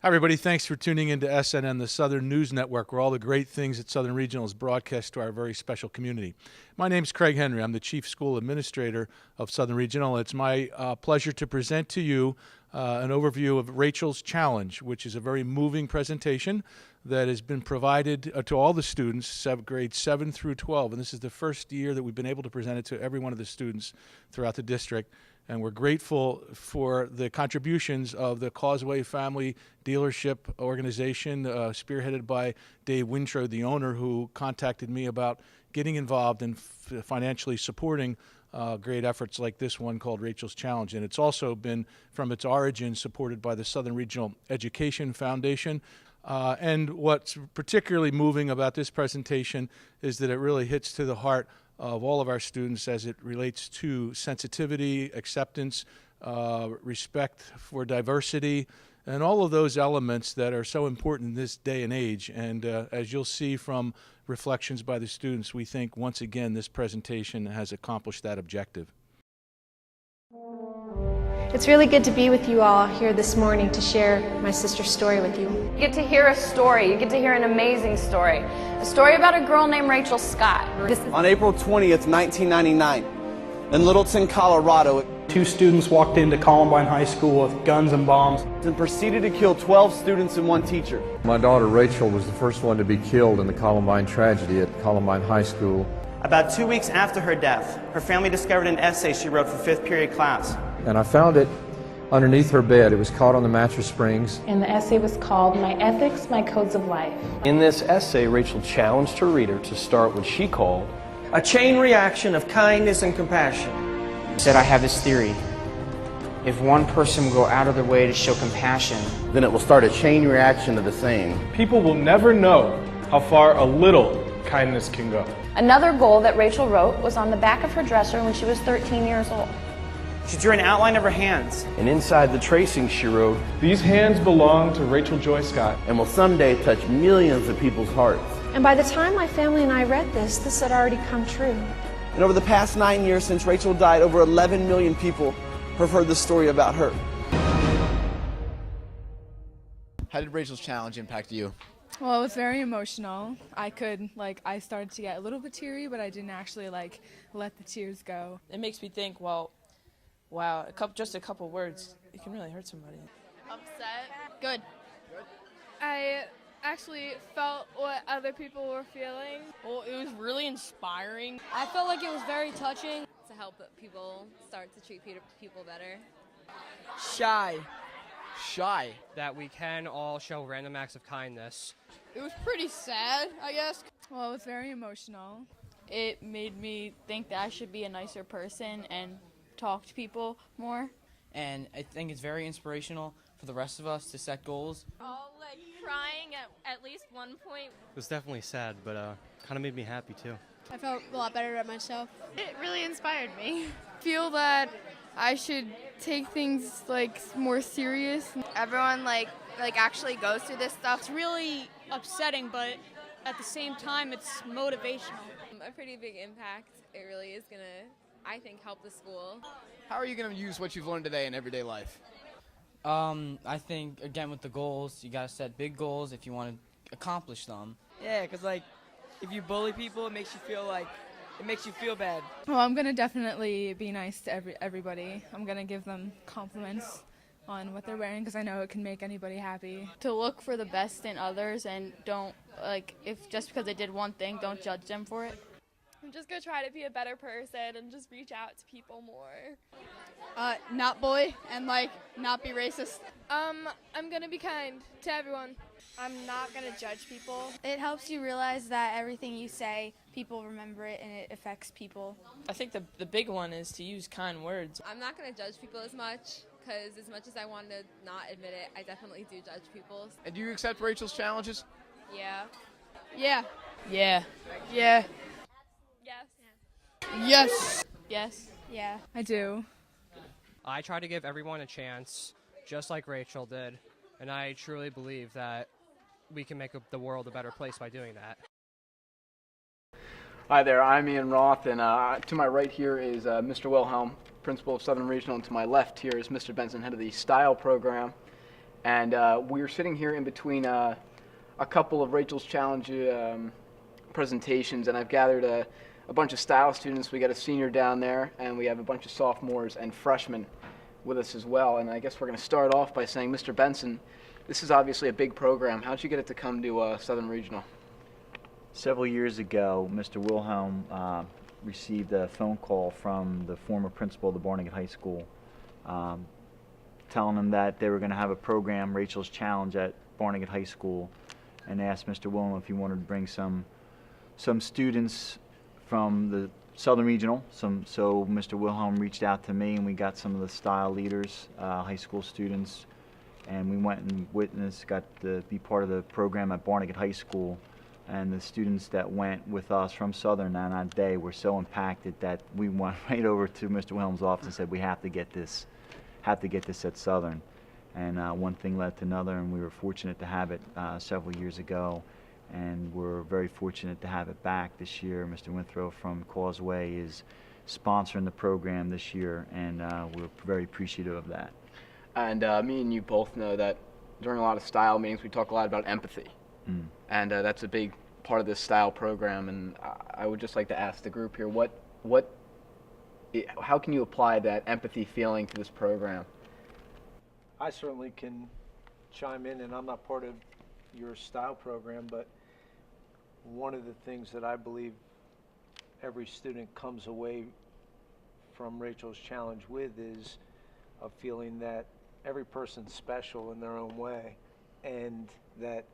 Hi, everybody. Thanks for tuning into SNN, the Southern News Network, where all the great things at Southern Regional is broadcast to our very special community. My name's Craig Henry. I'm the Chief School Administrator of Southern Regional. It's my pleasure to present to you an overview of Rachel's Challenge, which is a very moving presentation that has been provided to all the students, grades 7 through 12. And this is the first year that we've been able to present it to every one of the students throughout the district. And we're grateful for the contributions of the Causeway Family Dealership Organization, spearheaded by Dave Wintrow, the owner, who contacted me about getting involved in financially supporting great efforts like this one called Rachel's Challenge. And it's also been, from its origin, supported by the Southern Regional Education Foundation. And what's particularly moving about this presentation is that it really hits to the heart of all of our students as it relates to sensitivity, acceptance, respect for diversity, and all of those elements that are so important in this day and age. And as you'll see from reflections by the students, we think once again this presentation has accomplished that objective. It's really good to be with you all here this morning to share my sister's story with you. You get to hear a story. You get to hear an amazing story. A story about a girl named Rachel Scott. On April 20th, 1999, in Littleton, Colorado, 2 students walked into Columbine High School with guns and bombs and proceeded to kill 12 students and 1 teacher. My daughter Rachel was the first one to be killed in the Columbine tragedy at Columbine High School. About 2 weeks after her death, her family discovered an essay she wrote for 5th period class. And I found it underneath her bed. It was caught on the mattress springs. And the essay was called My Ethics, My Codes of Life. In this essay, Rachel challenged her reader to start what she called a chain reaction of kindness and compassion. She said, I have this theory. If one person will go out of their way to show compassion, then it will start a chain reaction of the same. People will never know how far a little kindness can go. Another goal that Rachel wrote was on the back of her dresser when she was 13 years old. She drew an outline of her hands. And inside the tracing she wrote, these hands belong to Rachel Joy Scott and will someday touch millions of people's hearts. And by the time my family and I read this had already come true. And over the past 9 years since Rachel died, over 11 million people have heard the story about her. How did Rachel's Challenge impact you? Well, it was very emotional. I started to get a little bit teary, but I didn't actually let the tears go. It makes me think, well, wow, just a couple words, it can really hurt somebody. Upset. Good. I actually felt what other people were feeling. Well, it was really inspiring. I felt like it was very touching. To help people start to treat people better. Shy. That we can all show random acts of kindness. It was pretty sad, I guess. Well, it was very emotional. It made me think that I should be a nicer person and talk to people more. And I think it's very inspirational for the rest of us to set goals. All crying at least one point. It was definitely sad, but kind of made me happy too. I felt a lot better about myself. It really inspired me. I feel that I should take things more serious. Everyone actually goes through this stuff. It's really upsetting, but at the same time it's motivational. A pretty big impact. It really is going to, I think, help the school. How are you going to use what you've learned today in everyday life? I think, again, with the goals, you got to set big goals if you want to accomplish them. Yeah, because if you bully people, it makes you feel bad. Well, I'm going to definitely be nice to everybody. I'm going to give them compliments on what they're wearing because I know it can make anybody happy. To look for the best in others and don't, if just because they did one thing, don't judge them for it. I'm just going to try to be a better person and just reach out to people more. Not bully and not be racist. I'm going to be kind to everyone. I'm not going to judge people. It helps you realize that everything you say, people remember it and it affects people. I think the big one is to use kind words. I'm not going to judge people as much because as much as I want to not admit it, I definitely do judge people. And do you accept Rachel's challenges? Yeah. Yeah. Yeah. Yeah. Yes. Yes. Yes. Yeah. I do. I try to give everyone a chance, just like Rachel did, and I truly believe that we can make the world a better place by doing that. Hi there, I'm Ian Roth, and to my right here is Mr. Wilhelm, Principal of Southern Regional, and to my left here is Mr. Benson, head of the Style Program. And we were sitting here in between a couple of Rachel's Challenge presentations, and I've gathered a bunch of style students. We got a senior down there, and we have a bunch of sophomores and freshmen with us as well. And I guess we're going to start off by saying, Mr. Benson, this is obviously a big program. How'd you get it to come to Southern Regional? Several years ago, Mr. Wilhelm received a phone call from the former principal of the Barnegat High School telling him that they were going to have a program, Rachel's Challenge, at Barnegat High School, and asked Mr. Wilhelm if he wanted to bring some students from the Southern Regional. So Mr. Wilhelm reached out to me, and we got some of the style leaders, high school students, and we went and got to be part of the program at Barnegat High School. And the students that went with us from Southern on that day were so impacted that we went right over to Mr. Wilhelm's office and said, we have to get this at Southern. And one thing led to another, and we were fortunate to have it several years ago, and we're very fortunate to have it back this year. Mr. Winthrop from Causeway is sponsoring the program this year, and we're very appreciative of that. And me and you both know that during a lot of style meetings we talk a lot about empathy. And that's a big part of this style program, and I would just like to ask the group here, how can you apply that empathy feeling to this program? I certainly can chime in, and I'm not part of your style program, but one of the things that I believe every student comes away from Rachel's Challenge with is a feeling that every person's special in their own way, and that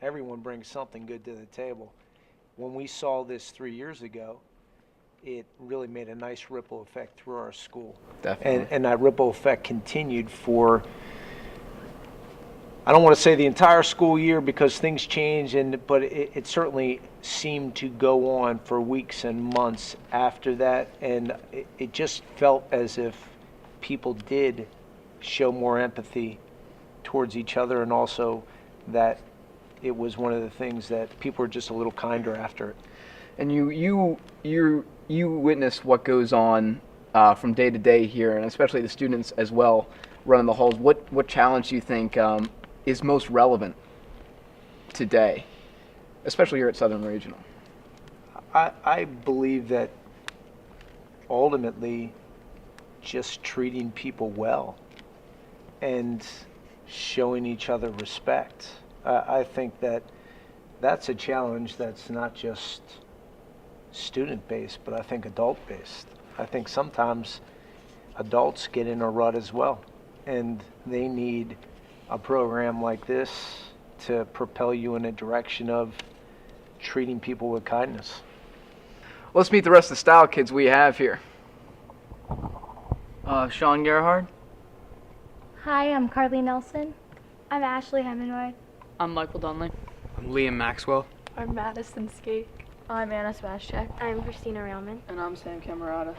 everyone brings something good to the table. When we saw this 3 years ago, it really made a nice ripple effect through our school. Definitely. And that ripple effect continued for, I don't want to say the entire school year because things change, but it certainly seemed to go on for weeks and months after that, and it just felt as if people did show more empathy towards each other, and also that it was one of the things that people were just a little kinder after it. And you witness what goes on from day to day here, and especially the students as well running the halls. What challenge do you think is most relevant today, especially here at Southern Regional? I believe that ultimately just treating people well and showing each other respect. I think that that's a challenge that's not just student-based, but I think adult-based. I think sometimes adults get in a rut as well, and they need a program like this to propel you in a direction of treating people with kindness. Let's meet the rest of the style kids we have here. Sean Gerhard. Hi, I'm Carly Nelson. I'm Ashley Hemingway. I'm Michael Dunley. I'm Liam Maxwell. I'm Madison Skate. I'm Anna Sebastiak. I'm Christina Railman. And I'm Sam Camerata.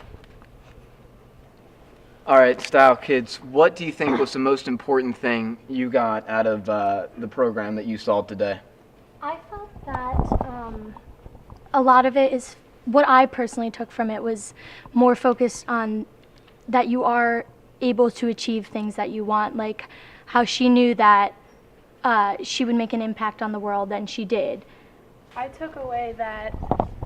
All right, style kids, what do you think was the most important thing you got out of the program that you saw today? I felt that a lot of it is, what I personally took from it was more focused on that you are able to achieve things that you want, like how she knew that she would make an impact on the world, and she did. I took away that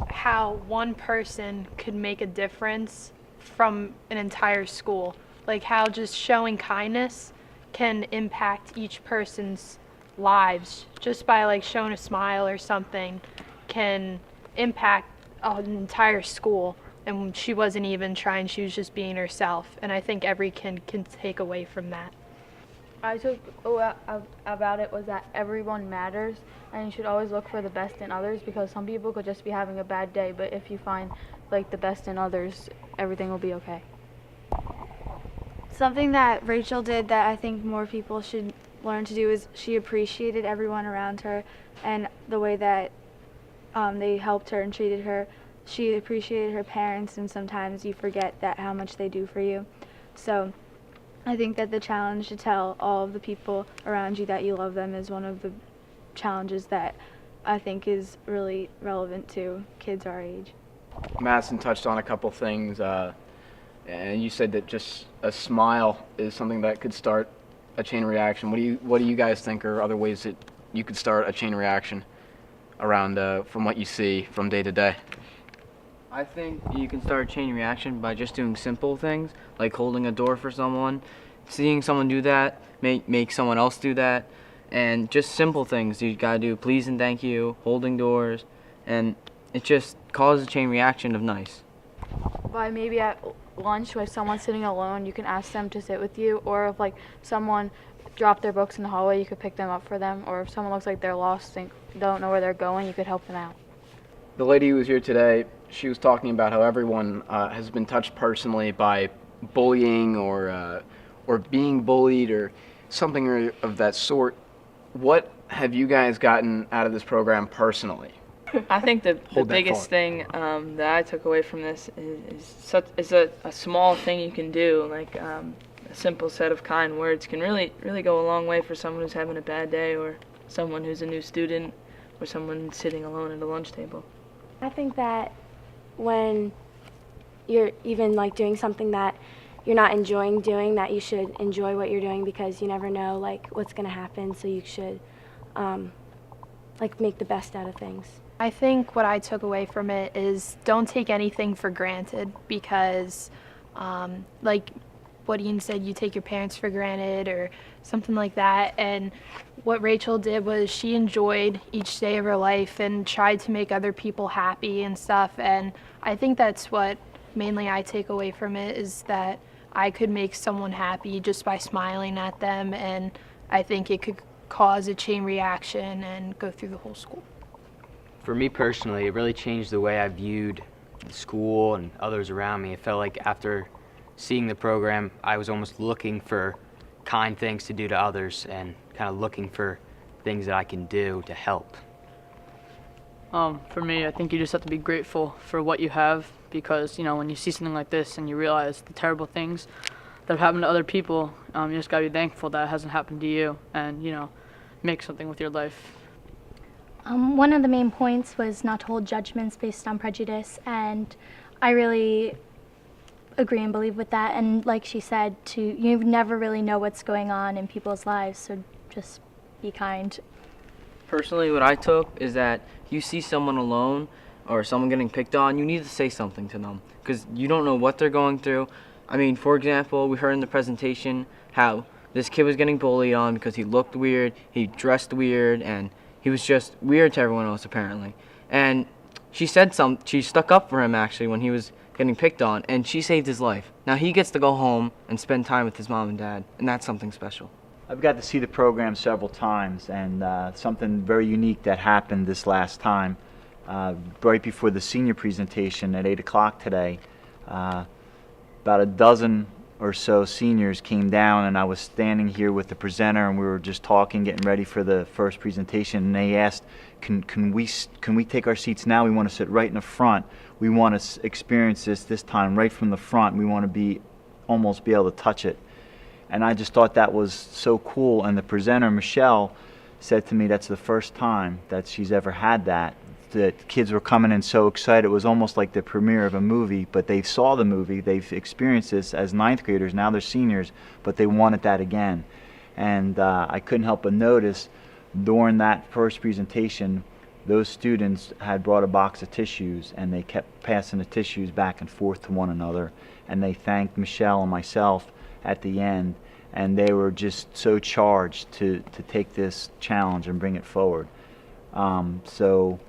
how one person could make a difference from an entire school. Like how just showing kindness can impact each person's lives. Just by like showing a smile or something can impact an entire school. And she wasn't even trying, she was just being herself. And I think every kid can take away from that. I took about it was that everyone matters, and you should always look for the best in others, because some people could just be having a bad day, but if you find like the best in others, everything will be okay. Something that Rachel did that I think more people should learn to do is she appreciated everyone around her and the way that they helped her and treated her. She appreciated her parents, and sometimes you forget that how much they do for you. So I think that the challenge to tell all of the people around you that you love them is one of the challenges that I think is really relevant to kids our age. Madison touched on a couple things, and you said that just a smile is something that could start a chain reaction. What do you guys think are other ways that you could start a chain reaction around from what you see from day to day? I think you can start a chain reaction by just doing simple things like holding a door for someone, seeing someone do that, make someone else do that, and just simple things you gotta do, please and thank you, holding doors, and it just causes a chain reaction of nice. By maybe at lunch, when someone's sitting alone, you can ask them to sit with you, or if like someone dropped their books in the hallway, you could pick them up for them, or if someone looks like they're lost and don't know where they're going, you could help them out. The lady who was here today, she was talking about how everyone has been touched personally by bullying or being bullied or something of that sort. What have you guys gotten out of this program personally? I think the biggest thing that I took away from this is a small thing you can do, like a simple set of kind words can really go a long way for someone who's having a bad day, or someone who's a new student, or someone sitting alone at a lunch table. I think that when you're even like doing something that you're not enjoying doing, that you should enjoy what you're doing, because you never know like what's going to happen, so you should like make the best out of things. I think what I took away from it is don't take anything for granted, because like what Ian said, you take your parents for granted or something like that. And what Rachel did was she enjoyed each day of her life and tried to make other people happy and stuff. And I think that's what mainly I take away from it, is that I could make someone happy just by smiling at them, and I think it could cause a chain reaction and go through the whole school. For me personally, it really changed the way I viewed school and others around me. It felt like after seeing the program, I was almost looking for kind things to do to others and kind of looking for things that I can do to help. For me, I think you just have to be grateful for what you have, because, you know, when you see something like this and you realize the terrible things that have happened to other people, you just gotta be thankful that it hasn't happened to you, and, you know, make something with your life. One of the main points was not to hold judgments based on prejudice, and I really agree and believe with that. And like she said, you never really know what's going on in people's lives, so just be kind. Personally, what I took is that if you see someone alone or someone getting picked on, you need to say something to them, because you don't know what they're going through. I mean, for example, we heard in the presentation how this kid was getting bullied on because he looked weird, he dressed weird, and he was just weird to everyone else apparently. And she stuck up for him actually when he was getting picked on, and she saved his life. Now he gets to go home and spend time with his mom and dad, and that's something special. I've got to see the program several times, and something very unique that happened this last time. Right before the senior presentation at 8 o'clock today, about a dozen or so seniors came down, and I was standing here with the presenter, and we were just talking, getting ready for the first presentation, and they asked, can we take our seats now? We want to sit right in the front. We want to experience this time right from the front. We want to almost be able to touch it. And I just thought that was so cool. And the presenter, Michelle, said to me that's the first time that she's ever had that. The kids were coming in so excited. It was almost like the premiere of a movie, but they saw the movie. They've experienced this as ninth graders. Now they're seniors, but they wanted that again. And I couldn't help but notice during that first presentation, those students had brought a box of tissues, and they kept passing the tissues back and forth to one another. And they thanked Michelle and myself at the end, and they were just so charged to take this challenge and bring it forward. So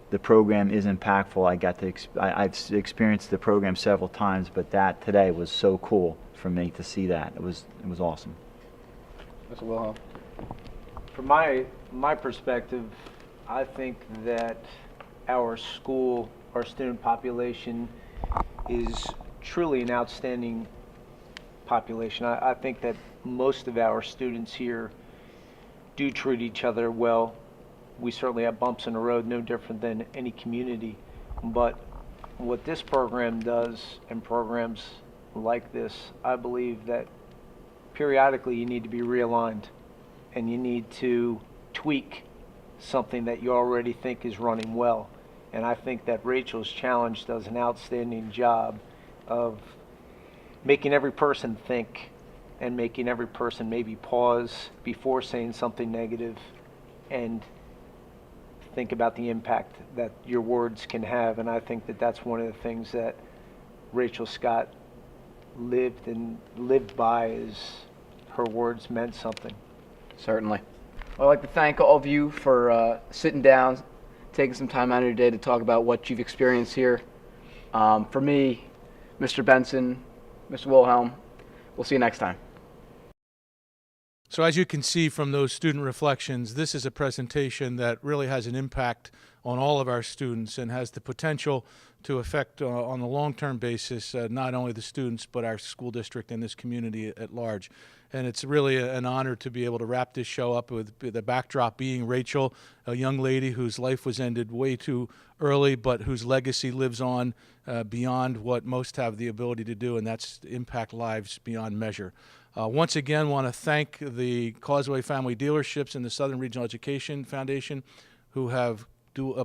the program is impactful. I've experienced the program several times, but that today was so cool for me to see that. It was awesome. Mr. Wilhelm. From my perspective, I think that our school, our student population, is truly an outstanding population. I think that most of our students here do treat each other well. We certainly have bumps in the road, no different than any community. But what this program does, and programs like this, I believe that periodically you need to be realigned, and you need to tweak something that you already think is running well. And I think that Rachel's Challenge does an outstanding job of making every person think and making every person maybe pause before saying something negative and think about the impact that your words can have. And I think that that's one of the things that Rachel Scott lived by, is her words meant something. Certainly. I'd like to thank all of you for sitting down, taking some time out of your day to talk about what you've experienced here. For me, Mr. Benson, Mr. Wilhelm, we'll see you next time. So as you can see from those student reflections, this is a presentation that really has an impact on all of our students and has the potential to affect on a long-term basis not only the students but our school district and this community at large. And it's really an honor to be able to wrap this show up with the backdrop being Rachel, a young lady whose life was ended way too early, but whose legacy lives on beyond what most have the ability to do, and that's to impact lives beyond measure. Once again, want to thank the Causeway Family Dealerships and the Southern Regional Education Foundation, who have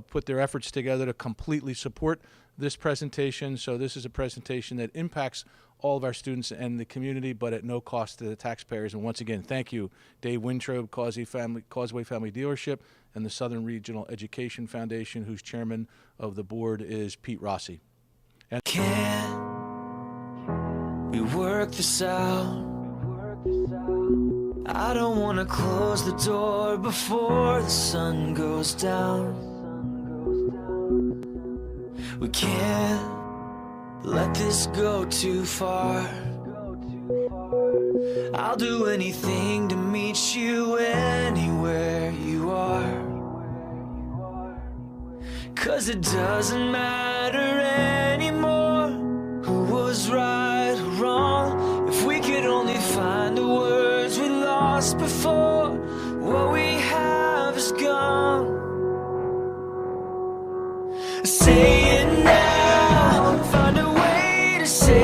put their efforts together to completely support this presentation. So this is a presentation that impacts all of our students and the community, but at no cost to the taxpayers. And once again, thank you, Dave Wintrobe, Causeway Family Dealership, and the Southern Regional Education Foundation, whose chairman of the board is Pete Rossi. And can we work this out? I don't want to close the door before the sun goes down. We can't let this go too far. I'll do anything to meet you anywhere you are. 'Cause it doesn't matter anymore who was right or wrong, if we could only find the words we lost before what we have is gone. Say it now, find a way to say